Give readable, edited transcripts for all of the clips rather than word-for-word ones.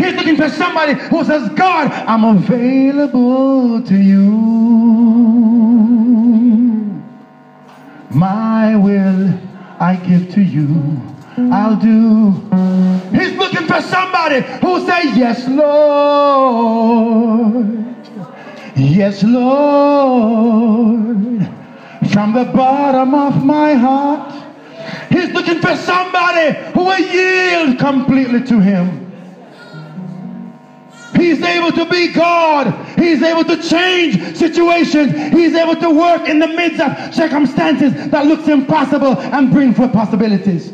He's looking for somebody who says, God, I'm available to you. My will I give to you. I'll do. He's looking for somebody who say, yes, Lord. Yes, Lord. From the bottom of my heart. He's looking for somebody who will yield completely to him. He's able to be God. He's able to change situations. He's able to work in the midst of circumstances that looks impossible and bring forth possibilities.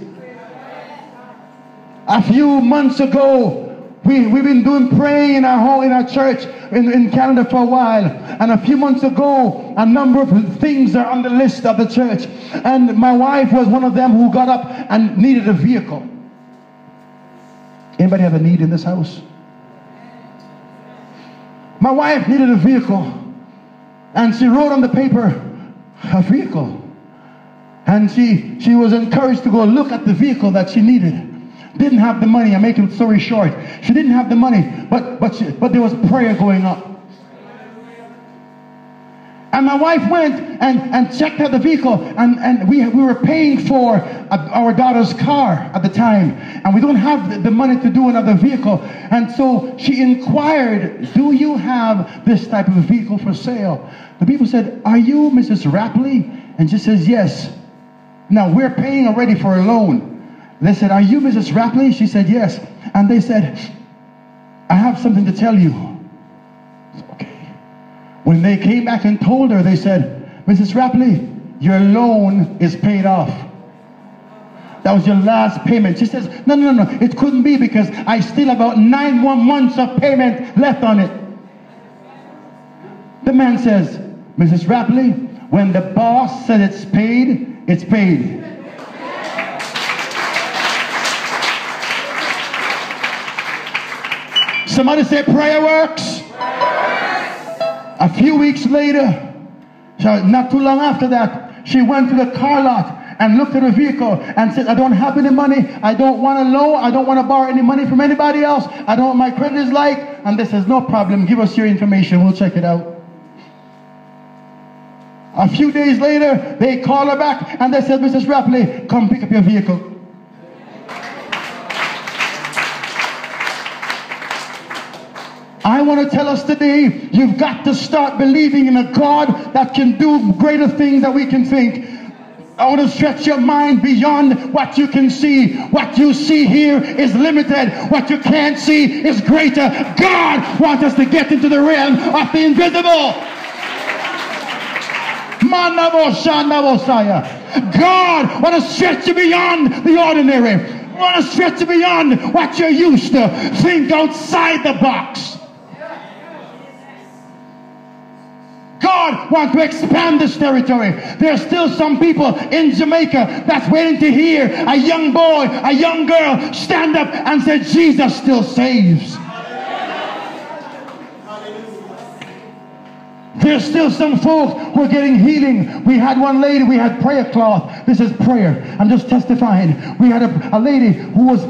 A few months ago, we've been doing praying in our church in Canada for a while. And a few months ago, a number of things are on the list of the church. And my wife was one of them who got up and needed a vehicle. Anybody have a need in this house? My wife needed a vehicle. And she wrote on the paper, a vehicle. And she was encouraged to go look at the vehicle that she needed. Didn't have the money. I'm making the story short. She didn't have the money, but there was prayer going up. And my wife went and checked out the vehicle, and we were paying for our daughter's car at the time, and we don't have the money to do another vehicle. And so she inquired, do you have this type of vehicle for sale? The people said, are you Mrs. Rapley? And she says, yes. Now we're paying already for a loan. They said, are you Mrs. Rapley? She said, yes. And they said, I have something to tell you. Okay. When they came back and told her, they said, Mrs. Rapley, your loan is paid off. That was your last payment. She says, no, it couldn't be because I still have about 9 more months of payment left on it. The man says, Mrs. Rapley, when the boss said it's paid, it's paid. Somebody say prayer works. A few weeks later, not too long after that, she went to the car lot and looked at her vehicle and said, I don't have any money. I don't want a loan. I don't want to borrow any money from anybody else. I don't know what my credit is like. And they says, no problem. Give us your information. We'll check it out. A few days later, they call her back and they said, Mrs. Rapley, come pick up your vehicle. I want to tell us today, you've got to start believing in a God that can do greater things than we can think. I want to stretch your mind beyond what you can see. What you see here is limited. What you can't see is greater. God wants us to get into the realm of the invisible. God wants to stretch you beyond the ordinary. Want to stretch you beyond what you're used to. Think outside the box. God wants to expand this territory. There's still some people in Jamaica that's waiting to hear a young boy, a young girl stand up and say, Jesus still saves. There's still some folks who are getting healing. We had one lady, we had prayer cloth. This is prayer. I'm just testifying. We had a lady who was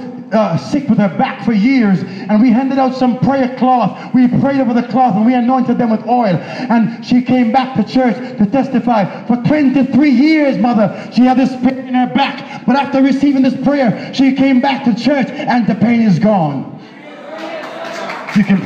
sick with her back for years, and we handed out some prayer cloth. We prayed over the cloth and we anointed them with oil, and she came back to church to testify. For 23 years, mother, she had this pain in her back, but after receiving this prayer, she came back to church and the pain is gone. You can pray.